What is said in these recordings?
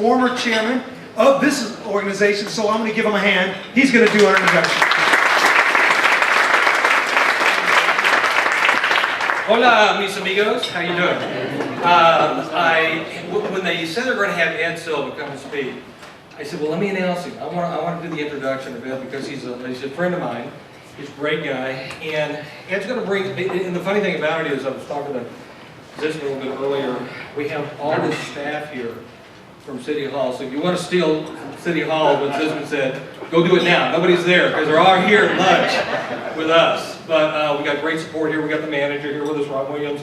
former chairman of this organization, so I'm going to give him a hand. He's going to do our introduction. Hola, mis amigos. How you doing? When they said they're going to have Ed Silva come and speak, I said, well, let me announce him. I want to do the introduction of Ed because he's a friend of mine. He's a great guy, and Ed's going to bring. And the funny thing about it is, I was talking to this a little bit earlier. We have all this staff here from City Hall. So if you want to steal from City Hall, what Zisman said, go do it now. Nobody's there because they're all here at lunch with us. But we got great support here. We got the manager here with us, Rob Williams.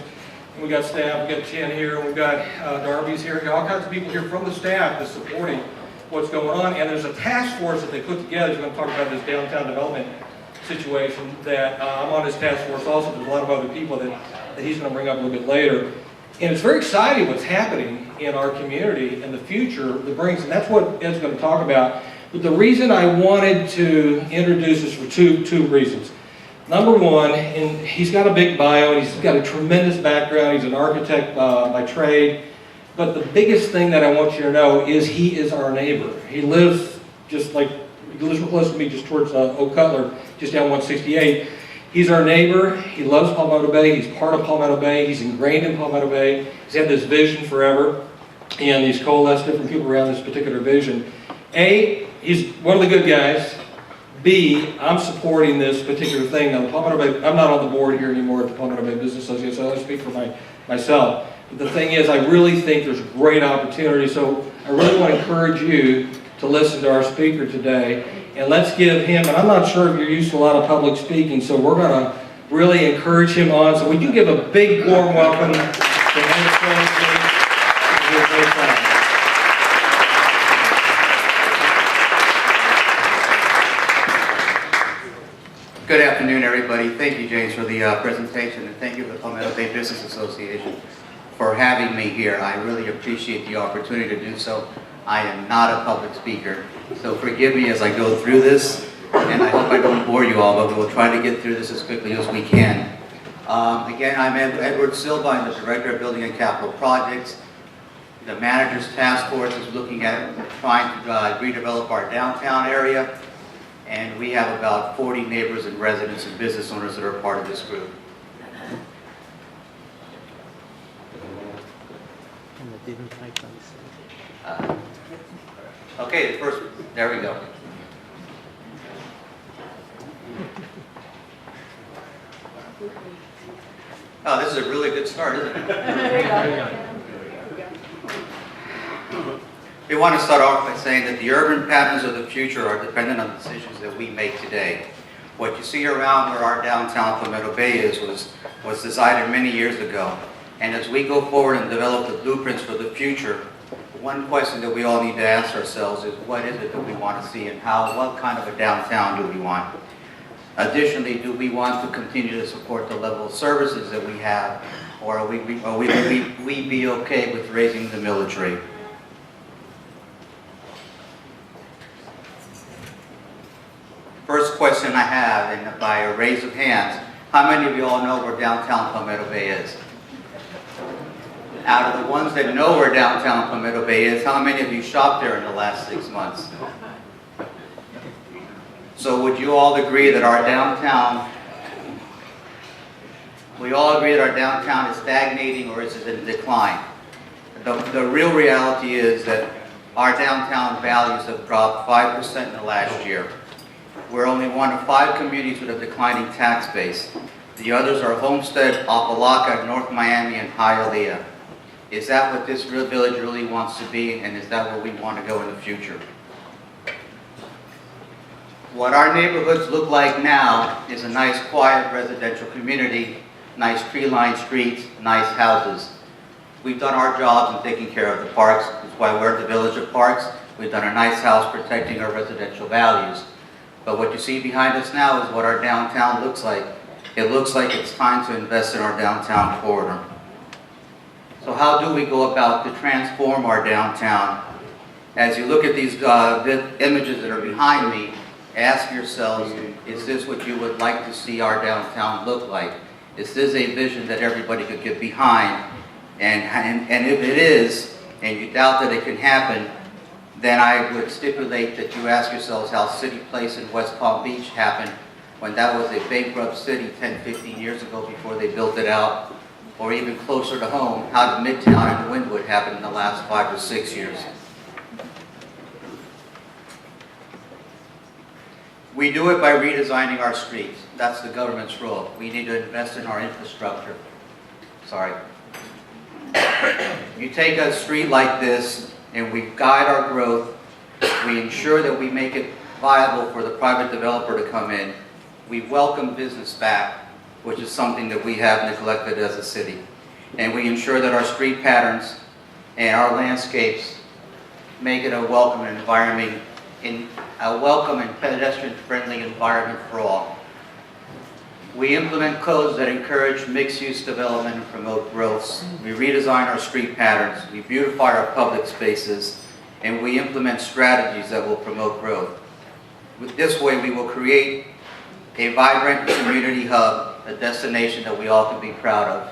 And we got staff. We got Chen here, and we've got Darby's here. We got all kinds of people here from the staff that's supporting what's going on. And there's a task force that they put together. We're going to talk about this downtown development situation that I'm on his task force also. There's a lot of other people that he's going to bring up a little bit later. And it's very exciting what's happening in our community and the future that brings, and that's what Ed's going to talk about. But the reason I wanted to introduce this for two reasons. Number one, and he's got a big bio, and he's got a tremendous background. He's an architect by trade. But the biggest thing that I want you to know is he is our neighbor. He lives real close to me, just towards Oak Cutler, just down 168. He's our neighbor. He loves Palmetto Bay. He's part of Palmetto Bay. He's ingrained in Palmetto Bay. He's had this vision forever, and he's coalesced different people around this particular vision. A, he's one of the good guys. B, I'm supporting this particular thing. Now, the Palmetto Bay, I'm not on the board here anymore at the Palmetto Bay Business Association, so I only speak for myself. But the thing is, I really think there's a great opportunity, so I really want to encourage you to listen to our speaker today. And let's give him, and I'm not sure if you're used to a lot of public speaking, so we're going to really encourage him on. So would you give a big warm welcome to Ed Silva. Good afternoon, everybody. Thank you, James, for the presentation, and thank you to the Palmetto Bay Business Association for having me here. I really appreciate the opportunity to do so. I am not a public speaker, so forgive me as I go through this, and I hope I don't bore you all, but we'll try to get through this as quickly as we can. Again, I'm Edward Silva. I'm the Director of Building and Capital Projects. The Manager's Task Force is looking at trying to redevelop our downtown area, and we have about 40 neighbors and residents and business owners that are part of this group. Okay, the first, there we go. Oh, this is a really good start, isn't it? We want to start off by saying that the urban patterns of the future are dependent on decisions that we make today. What you see around where our downtown Palmetto Bay is was decided many years ago. And as we go forward and develop the blueprints for the future, one question that we all need to ask ourselves is, what is it that we want to see, and what kind of a downtown do we want? Additionally, do we want to continue to support the level of services that we have, or we be okay with raising the millage rate? First question I have, and by a raise of hands, how many of you all know where downtown Palmetto Bay is? Out of the ones that know where downtown Palmetto Bay is, how many of you shopped there in the last 6 months? So would you all agree that our downtown, we all agree that our downtown is stagnating, or is it in decline? The real reality is that our downtown values have dropped 5% in the last year. We're only one of 5 communities with a declining tax base. The others are Homestead, Apalaka, North Miami, and Hialeah. Is that what this real village really wants to be, and is that where we want to go in the future? What our neighborhoods look like now is a nice, quiet residential community, nice tree-lined streets, nice houses. We've done our jobs in taking care of the parks. That's why we're at the Village of Parks. We've done a nice house protecting our residential values. But what you see behind us now is what our downtown looks like. It looks like it's time to invest in our downtown corridor. So how do we go about to transform our downtown? As you look at these images that are behind me, ask yourselves, is this what you would like to see our downtown look like? Is this a vision that everybody could get behind? And if it is, and you doubt that it can happen, then I would stipulate that you ask yourselves how City Place in West Palm Beach happened when that was a bankrupt city 10, 15 years ago before they built it out, or even closer to home, how did Midtown and Wynwood happen in the last 5 or 6 years. We do it by redesigning our streets. That's the government's role. We need to invest in our infrastructure. Sorry. You take a street like this and we guide our growth, we ensure that we make it viable for the private developer to come in. We welcome business back, which is something that we have neglected as a city. And we ensure that our street patterns and our landscapes make it a welcome environment, a welcome and pedestrian-friendly environment for all. We implement codes that encourage mixed-use development and promote growth. We redesign our street patterns, we beautify our public spaces, and we implement strategies that will promote growth. With this way, we will create a vibrant community hub, a destination that we all can be proud of.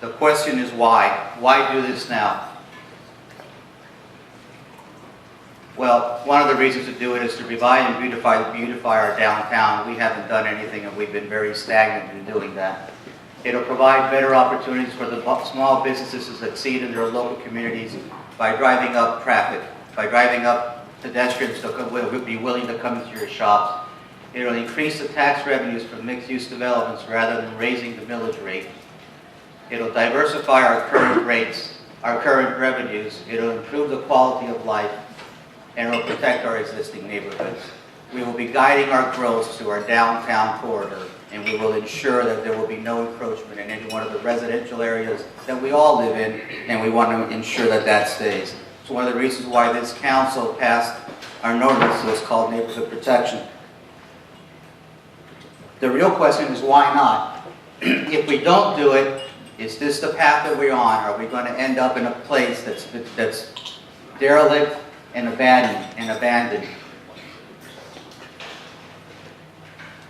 The question is why? Why do this now? Well, one of the reasons to do it is to revive and beautify our downtown. We haven't done anything and we've been very stagnant in doing that. It'll provide better opportunities for the small businesses to succeed in their local communities by driving up traffic, by driving up pedestrians to will be willing to come into your shops. It'll increase the tax revenues from mixed-use developments rather than raising the millage rate. It'll diversify our current rates, our current revenues. It'll improve the quality of life, and it'll protect our existing neighborhoods. We will be guiding our growth to our downtown corridor, and we will ensure that there will be no encroachment in any one of the residential areas that we all live in, and we want to ensure that that stays. It's one of the reasons why this council passed our ordinance that's called neighborhood protection. The real question is why not? If we don't do it, is this the path that we're on? Are we going to end up in a place that's derelict and abandoned?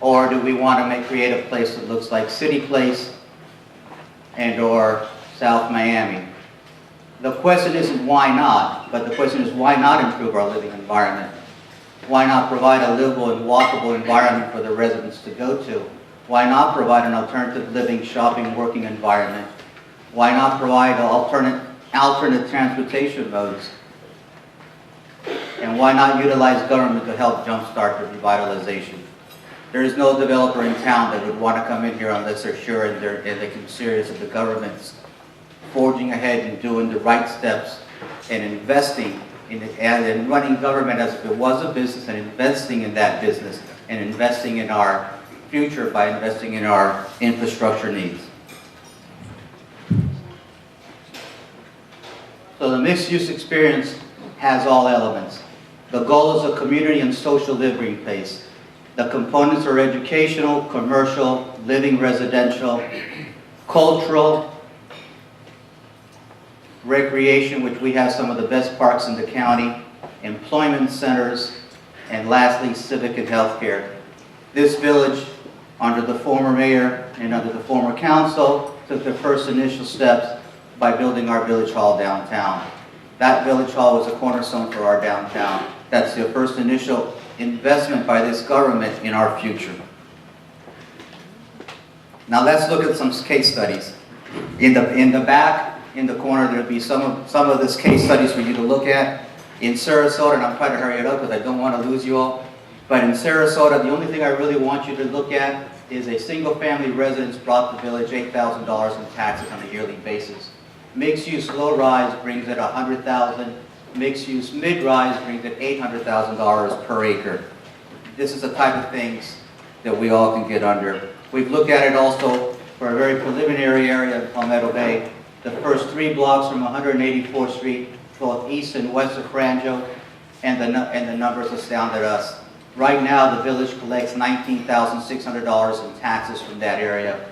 Or do we want to create a place that looks like City Place and or South Miami? The question isn't why not, but the question is why not improve our living environment? Why not provide a livable and walkable environment for the residents to go to? Why not provide an alternative living, shopping, working environment? Why not provide alternate transportation modes? And why not utilize government to help jumpstart the revitalization? There is no developer in town that would want to come in here unless they're sure and they can serious that the government's forging ahead and doing the right steps and investing in it, and running government as if it was a business and investing in that business and investing in our future by investing in our infrastructure needs. So the mixed-use experience has all elements. The goal is a community and social living place. The components are educational, commercial, living residential, cultural, recreation, which we have some of the best parks in the county, employment centers, and lastly, civic and healthcare. This village, under the former mayor and under the former council, took the first initial steps by building our village hall downtown. That village hall was a cornerstone for our downtown. That's the first initial investment by this government in our future. Now let's look at some case studies. In the back, in the corner, there'll be some of this case studies for you to look at. In Sarasota, and I'm trying to hurry it up because I don't want to lose you all, but in Sarasota, the only thing I really want you to look at is a single-family residence brought the village $8,000 in taxes on a yearly basis. Mixed-use low-rise brings it $100,000. Mixed-use mid-rise brings it $800,000 per acre. This is the type of things that we all can get under. We've looked at it also for a very preliminary area in Palmetto Bay. The first 3 blocks from 184th Street, both east and west of Franjo, and the numbers astounded us. Right now, the village collects $19,600 in taxes from that area.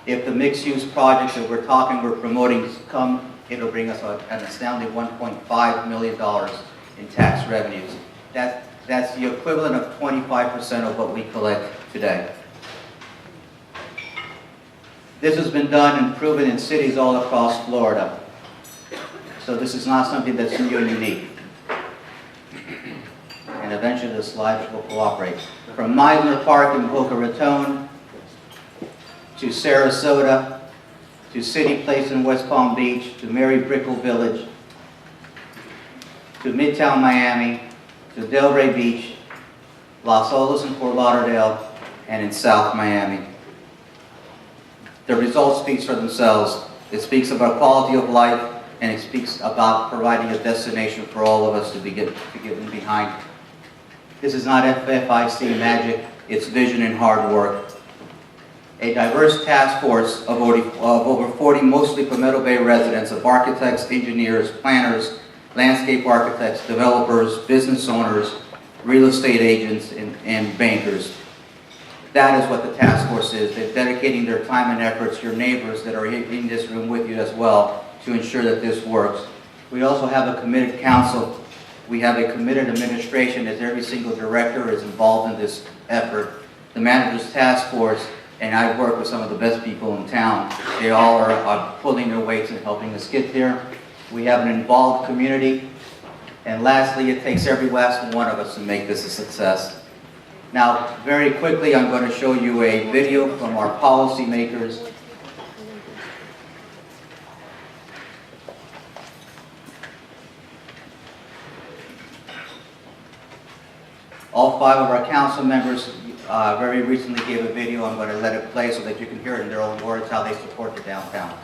If the mixed-use projects that we're promoting come, it'll bring us an astounding $1.5 million in tax revenues. That's the equivalent of 25% of what we collect today. This has been done and proven in cities all across Florida. So this is not something that's new and unique. And eventually the slides will cooperate. From Meisner Park in Boca Raton, to Sarasota, to City Place in West Palm Beach, to Mary Brickell Village, to Midtown Miami, to Delray Beach, Las Olas in Fort Lauderdale, and in South Miami. The result speaks for themselves. It speaks about quality of life, and it speaks about providing a destination for all of us to get in behind. This is not FFIC magic, it's vision and hard work. A diverse task force of over 40 mostly Palmetto Bay residents of architects, engineers, planners, landscape architects, developers, business owners, real estate agents, and bankers. That is what the task force is. They're dedicating their time and efforts, your neighbors that are in this room with you as well, to ensure that this works. We also have a committed council. We have a committed administration, as every single director is involved in this effort. The manager's task force, and I work with some of the best people in town. They all are pulling their weights and helping us get there. We have an involved community. And lastly, it takes every last one of us to make this a success. Now, very quickly, I'm going to show you a video from our policymakers. All 5 of our council members very recently gave a video. I'm going to let it play so that you can hear it in their own words how they support the downtown.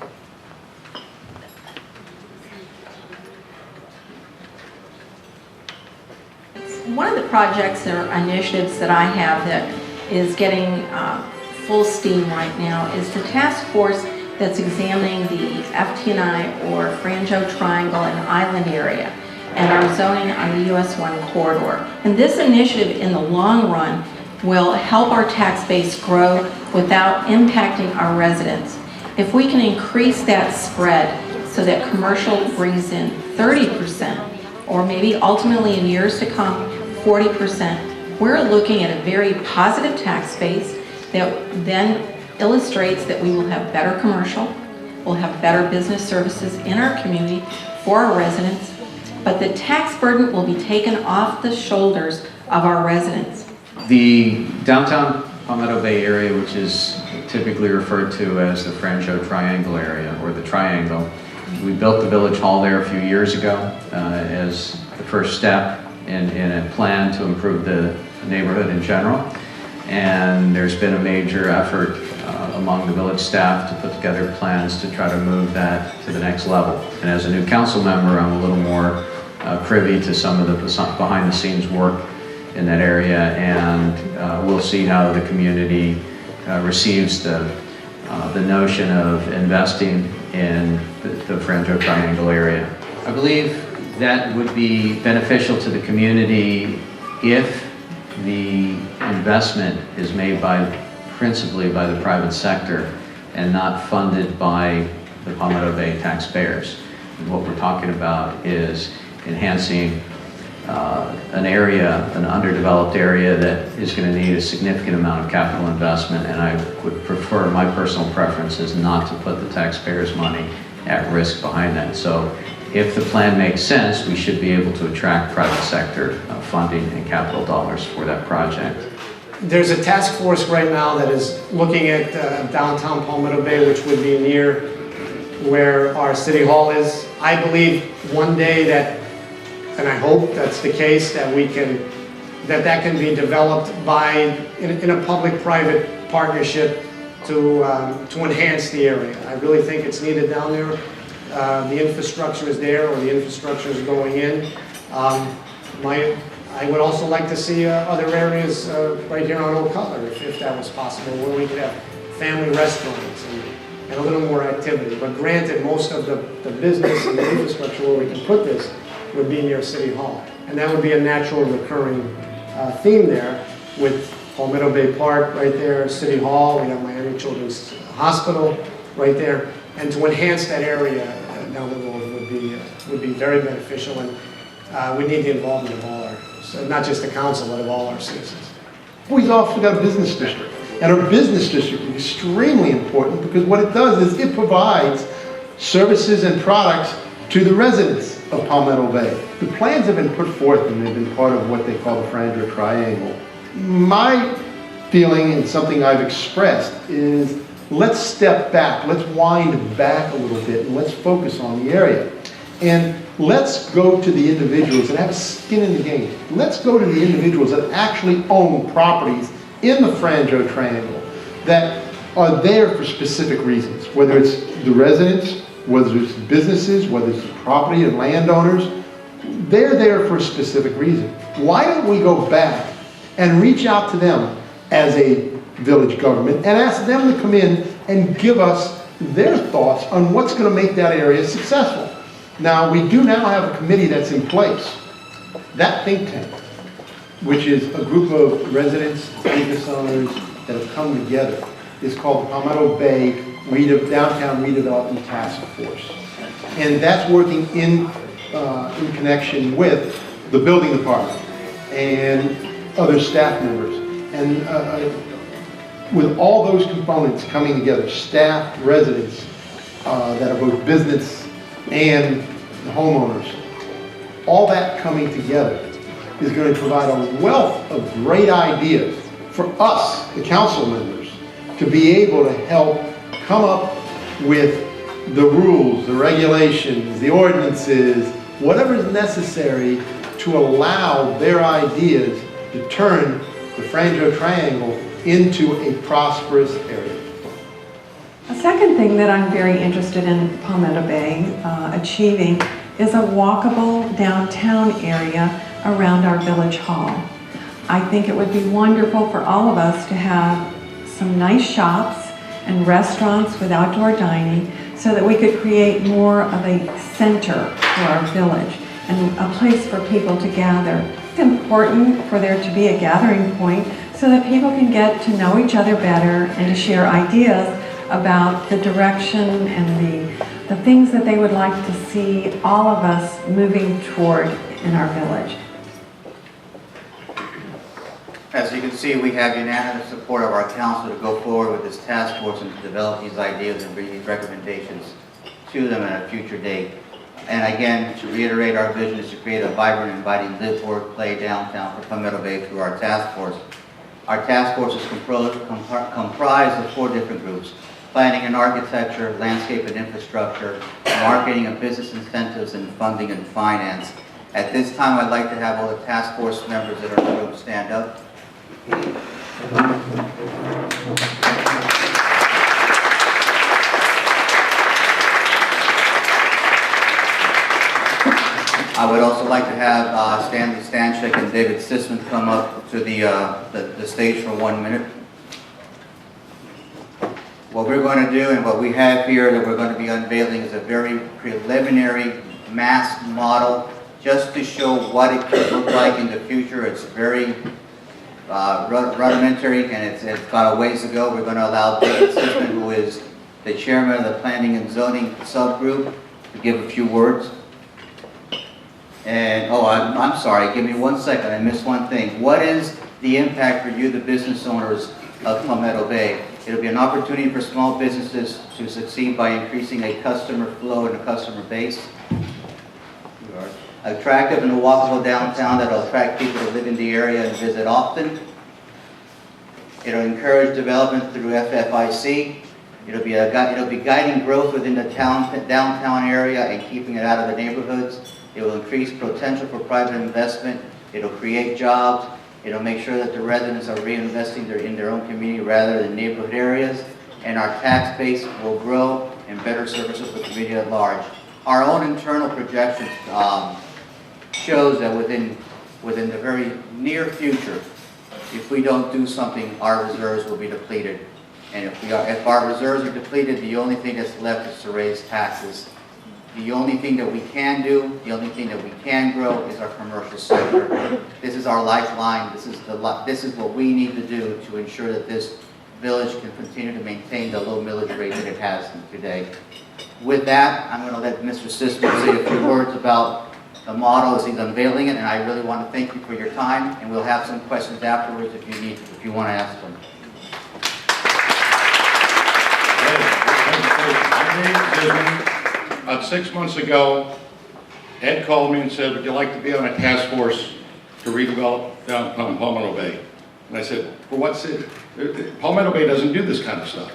One of the projects or initiatives that I have that is getting full steam right now is the task force that's examining the FT&I or Franjo Triangle and Island area and our zoning on the US 1 corridor. And this initiative in the long run will help our tax base grow without impacting our residents. If we can increase that spread so that commercial brings in 30%, or maybe ultimately in years to come, 40%, we're looking at a very positive tax base that then illustrates that we will have better commercial, we'll have better business services in our community for our residents, but the tax burden will be taken off the shoulders of our residents. The downtown Palmetto Bay area, which is typically referred to as the Franjo Triangle area, or the Triangle, we built the village hall there a few years ago as the first step in a plan to improve the neighborhood in general. And there's been a major effort among the village staff to put together plans to try to move that to the next level. And as a new council member, I'm a little more privy to some of the behind the scenes work in that area, and we'll see how the community receives the notion of investing in the Franjo Triangle area. I believe that would be beneficial to the community if the investment is made principally by the private sector and not funded by the Palmetto Bay taxpayers. And what we're talking about is enhancing an area, an underdeveloped area that is going to need a significant amount of capital investment, and I would prefer, my personal preference is not to put the taxpayers' money at risk behind that. So if the plan makes sense, we should be able to attract private sector funding and capital dollars for that project. There's a task force right now that is looking at downtown Palmetto Bay, which would be near where our city hall is. I believe one day that, and I hope that's the case, that we can, that can be developed in a public-private partnership to enhance the area. I really think it's needed down there. The infrastructure is there, or the infrastructure is going in. I would also like to see other areas right here on Oak Cutler, if that was possible, where we could have family restaurants and a little more activity. But granted, most of the business and the infrastructure where we can put this would be near City Hall. And that would be a natural recurring theme there, with Palmetto Bay Park right there, City Hall, we have Miami Children's Hospital right there. And to enhance that area down the road would be very beneficial, and we need the involvement of all our, so not just the council, but of all our citizens. We've also got a business district. And our business district is extremely important because what it does is it provides services and products To the residents of Palmetto Bay, the plans have been put forth and they've been part of what they call the Frangio Triangle. My feeling, and something I've expressed, is let's step back, let's wind back a little bit, and let's focus on the area. And let's go to the individuals that have skin in the game. Let's go to the individuals that actually own properties in the Frangio Triangle that are there for specific reasons, whether it's the residents, whether it's businesses, whether it's the property and landowners. They're there for a specific reason. Why don't we go back and reach out to them as a village government and ask them to come in and give us their thoughts on what's going to make that area successful. Now, we do now have a committee that's in place. That think tank, which is a group of residents, business owners that have come together, is called the Palmetto Bay Downtown Redevelopment Task Force. And that's working in connection with the building department and other staff members. And with all those components coming together, staff, residents that are both business and the homeowners, all that coming together is going to provide a wealth of great ideas for us, the council members, to be able to help come up with the rules, the regulations, the ordinances, whatever is necessary to allow their ideas to turn the Frangio Triangle into a prosperous area. A second thing that I'm very interested in Palmetto Bay achieving is a walkable downtown area around our village hall. I think it would be wonderful for all of us to have some nice shops and restaurants with outdoor dining so that we could create more of a center for our village and a place for people to gather. It's important for there to be a gathering point so that people can get to know each other better and to share ideas about the direction and the things that they would like to see all of us moving toward in our village. As you can see, we have unanimous support of our council to go forward with this task force and to develop these ideas and bring these recommendations to them at a future date. And again, to reiterate, our vision is to create a vibrant, inviting live, work, play downtown for Palmetto Bay through our task force. Our task force is comprised of 4 different groups: planning and architecture, landscape and infrastructure, marketing and business incentives, and funding and finance. At this time, I'd like to have all the task force members that are in the room stand up. I would also like to have Stanley Stanchik and David Sisman come up to the stage for 1 minute. What we're going to do and what we have here that we're going to be unveiling is a very preliminary mass model just to show what it could look like in the future. It's very rudimentary and it's got a ways to go. We're going to allow David Sisman, who is the chairman of the Planning and Zoning subgroup, to give a few words. And, oh, I'm sorry, give me 1 second, I missed one thing. What is the impact for you, the business owners of Palmetto Bay? It'll be an opportunity for small businesses to succeed by increasing a customer flow and a customer base. Attractive and walkable downtown that'll attract people to live in the area and visit often. It'll encourage development through FFIC. It'll be guiding growth within the downtown area and keeping it out of the neighborhoods. It will increase potential for private investment. It'll create jobs. It'll make sure that the residents are reinvesting in their own community rather than neighborhood areas. And our tax base will grow and better services the community at large. Our own internal projections shows that within the very near future, if we don't do something, our reserves will be depleted. And if our reserves are depleted, the only thing that's left is to raise taxes. The only thing that we can do, the only thing that we can grow is our commercial sector. This is our lifeline. This is what we need to do to ensure that this village can continue to maintain the low millage rate that it has today. With that, I'm going to let Mr. Sisman say a few words about the model as he's unveiling it, and I really want to thank you for your time, and we'll have some questions afterwards if you want to ask them. about 6 months ago, Ed called me and said, would you like to be on a task force to redevelop downtown Palmetto Bay? And I said, for what city? Palmetto Bay doesn't do this kind of stuff.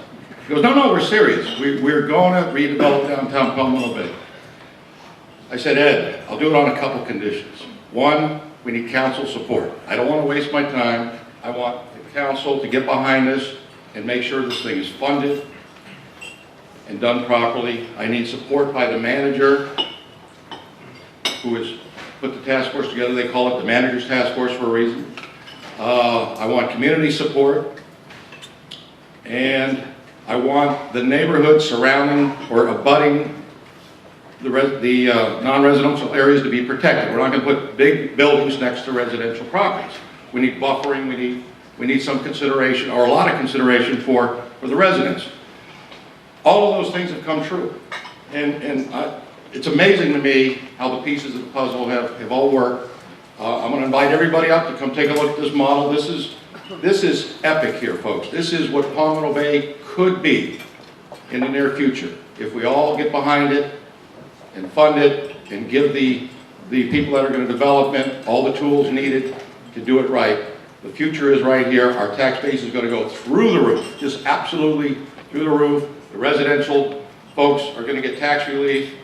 He goes, no, we're serious. We're going to redevelop downtown Palmetto Bay. I said, Ed, I'll do it on a couple conditions. One, we need council support. I don't want to waste my time. I want the council to get behind this and make sure this thing is funded and done properly. I need support by the manager who has put the task force together. They call it the manager's task force for a reason. I want community support, and I want the neighborhood surrounding or abutting the non-residential areas to be protected. We're not going to put big buildings next to residential properties. We need buffering. We need some consideration, or a lot of consideration for the residents. All of those things have come true, and it's amazing to me how the pieces of the puzzle have all worked. I'm going to invite everybody up to come take a look at this model. This is epic here, folks. This is what Palmetto Bay could be in the near future if we all get behind it and fund it and give the people that are going to develop it all the tools needed to do it right. The future is right here. Our tax base is going to go through the roof, just absolutely through the roof. The residential folks are going to get tax relief,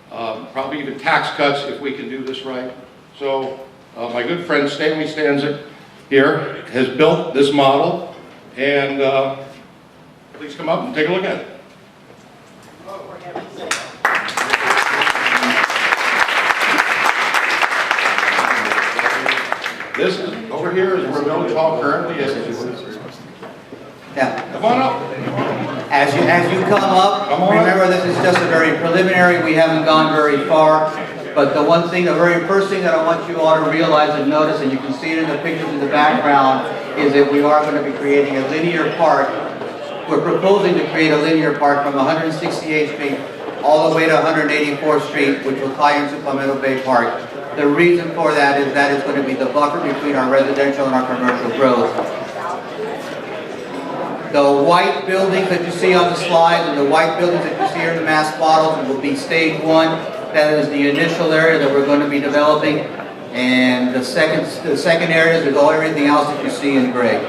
probably even tax cuts if we can do this right. So my good friend Stanley Stanzik here has built this model, and please come up and take a look at it. This is, over here is where Village Hall currently is. Yeah. Come on up. As you come up, remember this is just a very preliminary. We haven't gone very far. But the very first thing that I want you all to realize and notice, and you can see it in the pictures in the background, is that we are going to be creating a linear park. We're proposing to create a linear park from 168th Street all the way to 184th Street, which will tie into Palmetto Bay Park. The reason for that is going to be the buffer between our residential and our commercial growth. The white buildings that you see on the slide and the white buildings that you see here in the mass models will be stage one. That is the initial area that we're going to be developing. And the second areas is all everything else that you see in gray.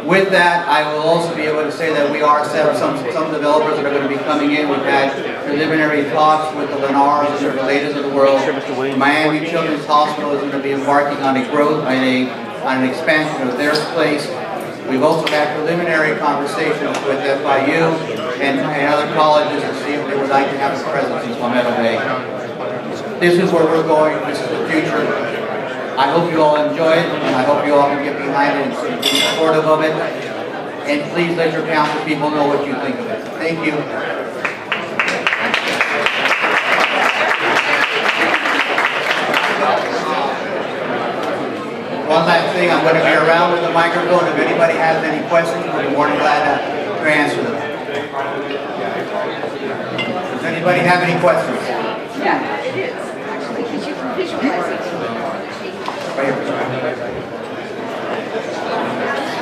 With that, I will also be able to say that we are set up some developers that are going to be coming in. We've had preliminary talks with the Lennars and the Related of the world. Miami Children's Hospital is going to be embarking on on an expansion of their place. We've also had preliminary conversations with FIU and other colleges to see if they would like to have a presence in Palmetto Bay. This is where we're going. This is the future. I hope you all enjoy it, and I hope you all can get behind it and be supportive of it. And please let your council people know what you think of it. Thank you. One last thing, I'm going to be around with the microphone. If anybody has any questions, we'll be more than glad to answer them. Does anybody have any questions? Yeah, it is. Actually, because you can visualize it.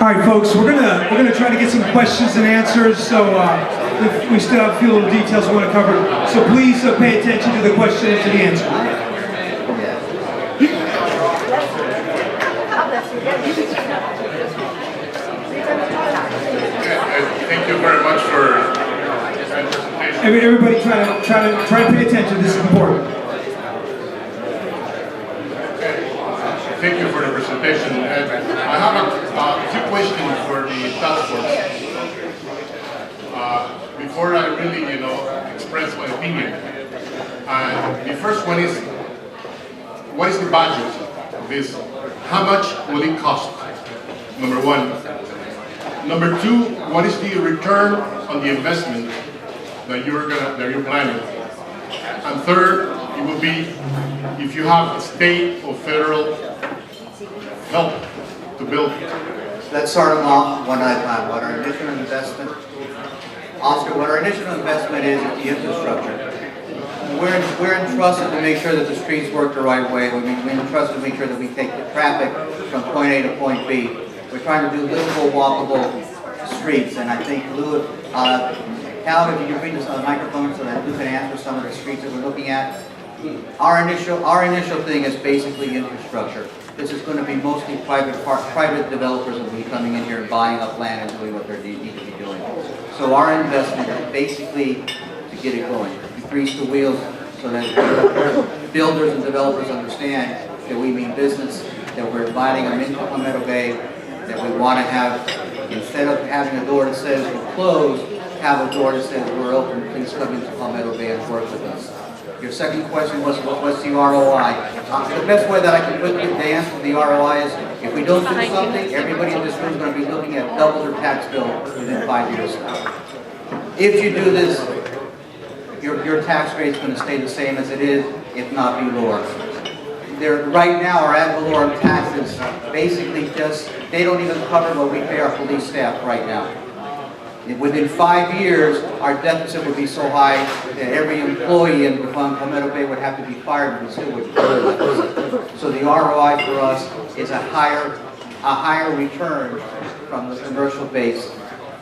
All right, folks, we're gonna try to get some questions and answers. So if we still have a few little details we want to cover, so please pay attention to the question and to the answer. Thank you very much for this presentation. Everybody try to pay attention. This is important. Thank you for the presentation. I have a few questions for the task force. Before I really, express my opinion. The first one is, what is the budget of this? How much will it cost? Number one. Number two, what is the return on the investment that you're planning? And third, it will be if you have state or federal help to build. Let's start them off one at a time. What our initial investment, Oscar, what our initial investment is the infrastructure. We're entrusted to make sure that the streets work the right way. We're entrusted to make sure that we take the traffic from point A to point B. We're trying to do livable, walkable streets, and I think Cal, if you can bring this on the microphone so that you can answer some of the streets that we're looking at. Our initial thing is basically infrastructure. This is going to be mostly private developers that will be coming in here and buying up land and doing what they need to be doing. So our investment is basically to get it going, to grease the wheels so that builders and developers understand that we mean business, that we're inviting them into Palmetto Bay, that we want to have, instead of having a door that says we're closed, have a door that says we're open, please come into Palmetto Bay and work with us. Your second question was, what's the ROI? The best way that I can put the answer to the ROI is, if we don't do something, everybody in this room is going to be looking at double their tax bill within 5 years. If you do this, your tax rate is going to stay the same as it is, if not be lower. Right now, our ad valorem taxes basically they don't even cover what we pay our police staff right now. Within 5 years, our deficit would be so high that every employee in Palmetto Bay would have to be fired and we still would deficit. So the ROI for us is a higher return from the commercial base.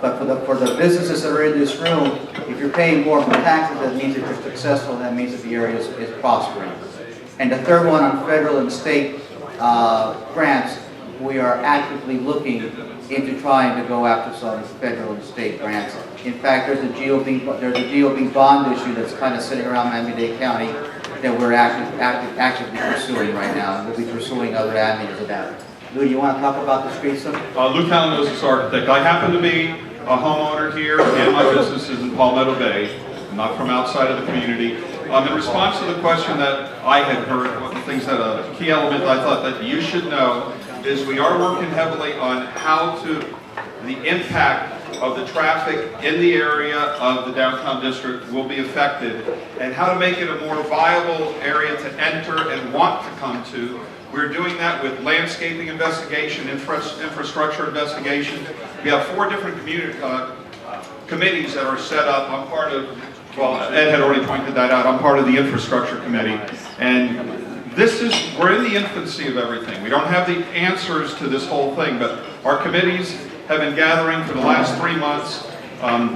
But for the businesses that are in this room, if you're paying more for taxes, that means that you're successful, that means that the area is prospering. And the third one on federal and state grants, we are actively looking into trying to go after some federal and state grants. In fact, there's a GOB bond issue that's kind of sitting around Miami-Dade County that we're actively pursuing right now, and we'll be pursuing other avenues of that. Lou, do you want to talk about the streets? Lucheon knows this architect. I happen to be a homeowner here, and my business is in Palmetto Bay. I'm not from outside of the community. In response to the question that I had heard, one of the things that a key element I thought that you should know is we are working heavily on the impact of the traffic in the area of the downtown district will be affected, and how to make it a more viable area to enter and want to come to. We're doing that with landscaping investigation, infrastructure investigation. We have 4 different committees that are set up. I'm part of, well, Ed had already pointed that out, I'm part of the infrastructure committee. And we're in the infancy of everything. We don't have the answers to this whole thing, but our committees have been gathering for the last 3 months.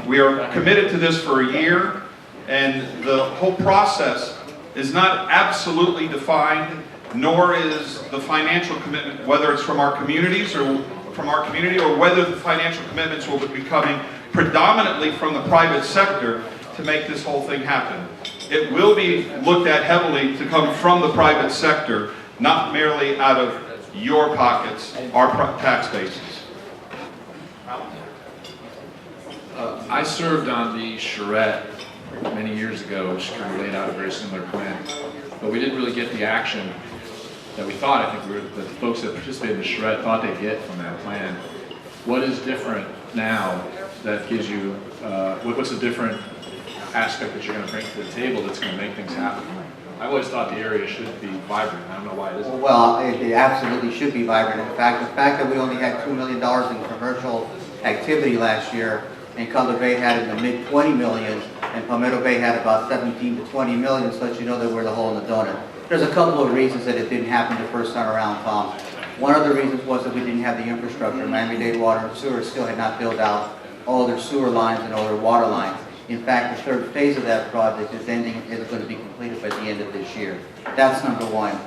We are committed to this for a year, and the whole process is not absolutely defined, nor is the financial commitment, whether it's from our communities or from our community, or whether the financial commitments will be coming predominantly from the private sector to make this whole thing happen. It will be looked at heavily to come from the private sector, not merely out of your pockets, our tax bases. I served on the charrette many years ago, which kind of laid out a very similar plan. But we didn't really get the action that we thought. I think the folks that participated in the charrette thought they'd get from that plan. What is different now that gives you, what's a different aspect that you're going to bring to the table that's going to make things happen? I've always thought the area should be vibrant. I don't know why it isn't. Well, it absolutely should be vibrant. In fact, the fact that we only had $2 million in commercial activity last year, and Color Bay had in the mid 20 million, and Palmetto Bay had about 17 to 20 million, so that you know that we're the hole in the donut. There's a couple of reasons that it didn't happen the first time around, Tom. One of the reasons was that we didn't have the infrastructure. Miami-Dade Water and Sewer still had not built out all their sewer lines and all their water lines. In fact, the third phase of that project is going to be completed by the end of this year. That's number one.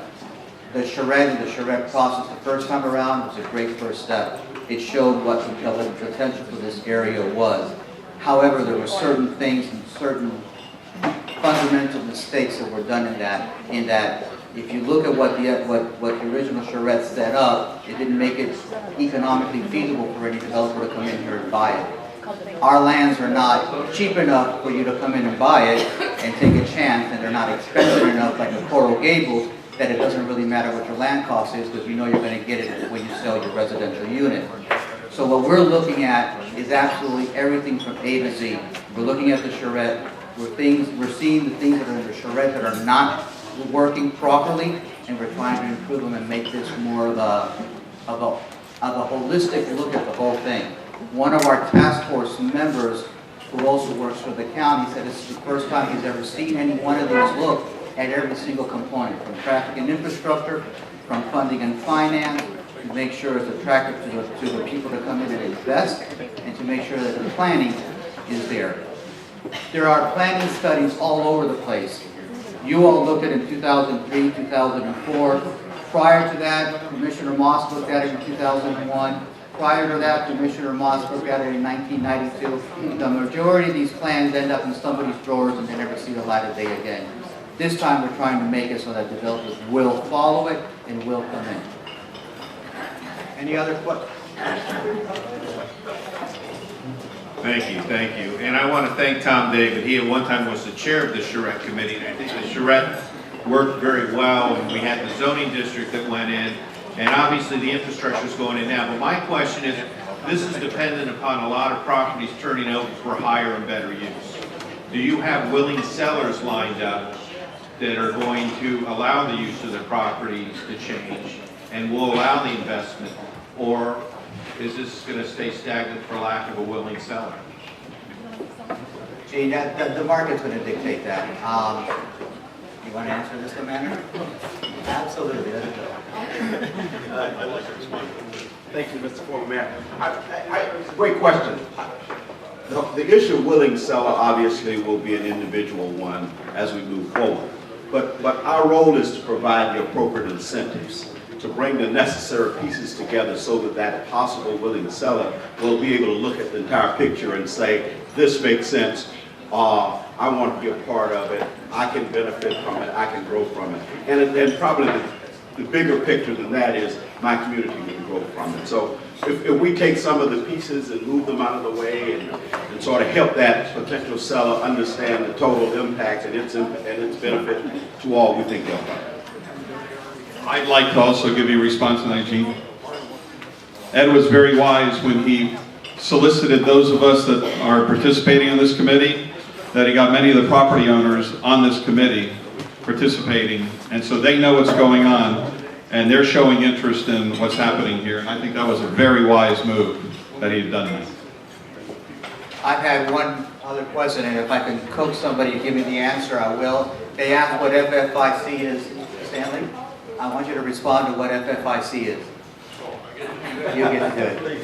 The charrette process the first time around was a great first step. It showed what the potential for this area was. However, there were certain things and certain fundamental mistakes that were done in that if you look at what the original charrette set up, it didn't make it economically feasible for any developer to come in here and buy it. Our lands are not cheap enough for you to come in and buy it and take a chance, and they're not expensive enough like the Coral Gables that it doesn't really matter what your land cost is, because you know you're going to get it when you sell your residential unit. So what we're looking at is absolutely everything from A to Z. We're looking at the charrette. We're seeing the things that are in the charrette that are not working properly, and we're trying to improve them and make this more of a holistic look at the whole thing. One of our task force members, who also works for the county, said this is the first time he's ever seen any one of these look at every single component, from traffic and infrastructure, from funding and finance, to make sure it's attractive to the people to come in and invest, and to make sure that the planning is there. There are planning studies all over the place. You all looked at it in 2003, 2004. Prior to that, Commissioner Moss looked at it in 2001. Prior to that, Commissioner Moss looked at it in 1992. The majority of these plans end up in somebody's drawers and they never see the light of day again. This time we're trying to make it so that developers will follow it and will come in. Any other questions? Thank you. And I want to thank Tom David. He at one time was the chair of the Charette Committee, and I think the Charette worked very well, and we had the zoning district that went in, and obviously the infrastructure is going in now. But my question is, this is dependent upon a lot of properties turning over for higher and better use. Do you have willing sellers lined up that are going to allow the use of the properties to change and will allow the investment, or is this going to stay stagnant for lack of a willing seller? Gene, the market's going to dictate that. You want to answer this, Commander? Absolutely. I'd like to respond. Thank you, Mr. Former Mayor. Great question. The issue of willing seller obviously will be an individual one as we move forward. But our role is to provide the appropriate incentives to bring the necessary pieces together so that that possible willing seller will be able to look at the entire picture and say, this makes sense, I want to be a part of it, I can benefit from it, I can grow from it. And probably the bigger picture than that is my community can grow from it. So if we take some of the pieces and move them out of the way and sort of help that potential seller understand the total impact and its benefit to all, we think they'll help. I'd like to also give you a response to that, Gene. Ed was very wise when he solicited those of us that are participating in this committee, that he got many of the property owners on this committee participating, and so they know what's going on, and they're showing interest in what's happening here, and I think that was a very wise move that he had done that. I've had one other question, and if I can coax somebody to give me the answer, I will. They asked what FFIC is, Stanley. I want you to respond to what FFIC is. You get to do it.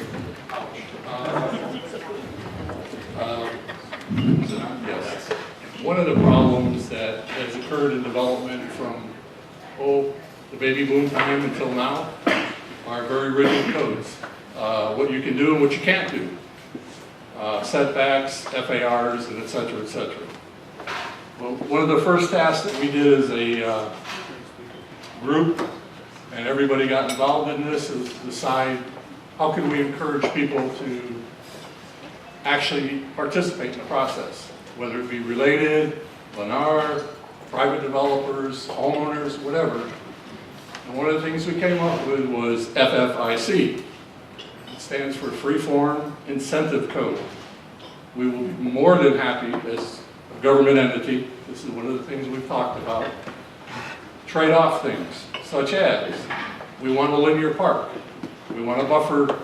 Yes. One of the problems that has occurred in development from, the baby boom time until now are very rigid codes. What you can do and what you can't do. Setbacks, FARs, and et cetera, et cetera. Well, one of the first tasks that we did as a group, and everybody got involved in this, is decide how can we encourage people to actually participate in the process, whether it be related, Lennar, private developers, homeowners, whatever. And one of the things we came up with was FFIC. It stands for Freeform Incentive Code. We will be more than happy as a government entity, this is one of the things we've talked about, trade off things, such as we want a linear park, we want to buffer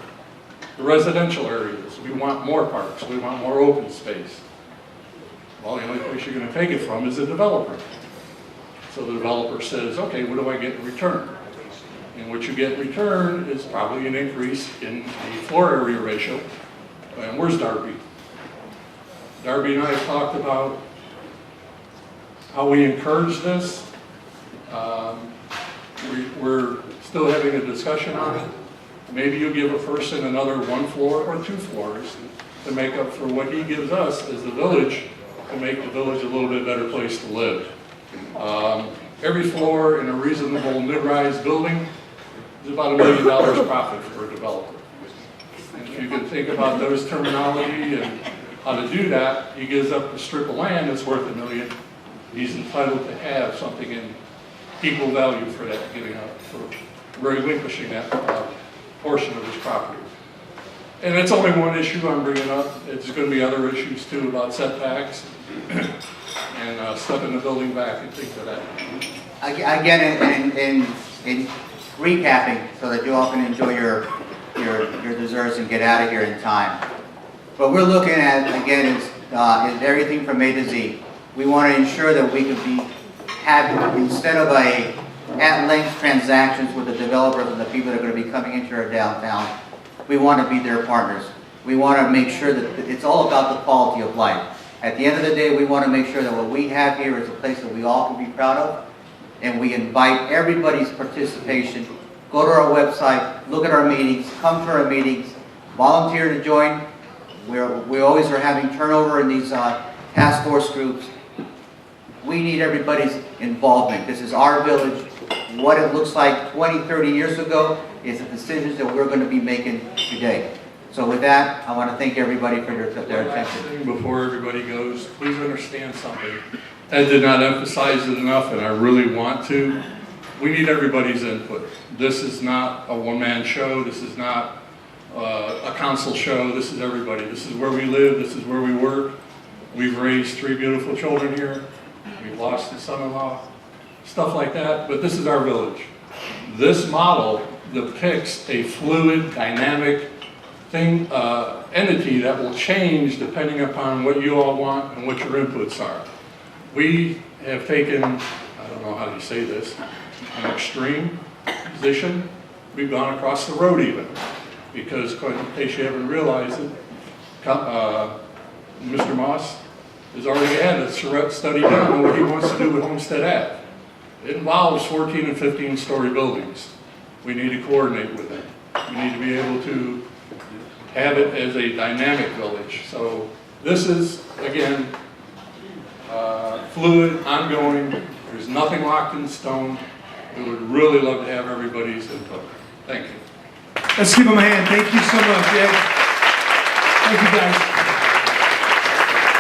the residential areas, we want more parks, we want more open space. Well, the only place you're going to take it from is the developer. So the developer says, okay, what do I get in return? And what you get in return is probably an increase in the floor area ratio. And where's Darby? Darby and I have talked about how we encourage this. We're still having a discussion on it. Maybe you give a person another 1 floor or 2 floors to make up for what he gives us as the village, to make the village a little bit better place to live. Every floor in a reasonable mid-rise building is about $1 million profit for a developer. And if you can think about those terminology and how to do that, he gives up a strip of land that's worth $1 million. He's entitled to have something in equal value for that, giving up, for relinquishing that portion of his property. And it's only one issue I'm bringing up. It's going to be other issues too about setbacks and stepping the building back and things of that. Again, in recapping, so that you all can enjoy your desserts and get out of here in time. What we're looking at, again, is everything from A to Z. We want to ensure that we can have, instead of at-length transactions with the developers and the people that are going to be coming into our downtown, we want to be their partners. We want to make sure that it's all about the quality of life. At the end of the day, we want to make sure that what we have here is a place that we all can be proud of, and we invite everybody's participation. Go to our website, look at our meetings, come to our meetings, volunteer to join. We always are having turnover in these task force groups. We need everybody's involvement. This is our village. What it looks like 20, 30 years ago is the decisions that we're going to be making today. So with that, I want to thank everybody for their attention. Before everybody goes, please understand something. Ed did not emphasize it enough, and I really want to. We need everybody's input. This is not a one-man show. This is not a council show. This is everybody. This is where we live. This is where we work. We've raised 3 beautiful children here. We've lost a son-in-law, stuff like that, but this is our village. This model depicts a fluid, dynamic entity that will change depending upon what you all want and what your inputs are. We have taken, I don't know how you say this, an extreme position. We've gone across the road even, because in case you haven't realized it, Mr. Moss has already had a study done on what he wants to do with Homestead Ave. It involves 14 and 15 story buildings. We need to coordinate with them. We need to be able to have it as a dynamic village. So this is, again, fluid, ongoing. There's nothing locked in stone. We would really love to have everybody's input. Thank you. Let's give him a hand. Thank you so much, Ed. Thank you, guys.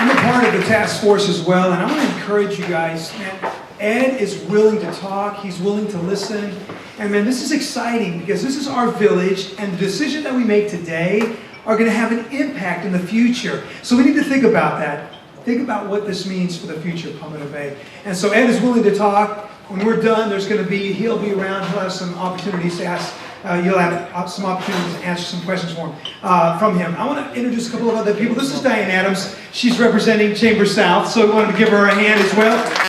I'm a part of the task force as well, and I want to encourage you guys, man. Ed is willing to talk, he's willing to listen, and man, this is exciting because this is our village, and the decisions that we make today are going to have an impact in the future. So we need to think about that. Think about what this means for the future of Palmetto Bay. And so Ed is willing to talk. When we're done, he'll be around, he'll have some opportunities to ask, you'll have some opportunities to answer some questions from him. I want to introduce a couple of other people. This is Diane Adams. She's representing Chamber South, so we wanted to give her a hand as well.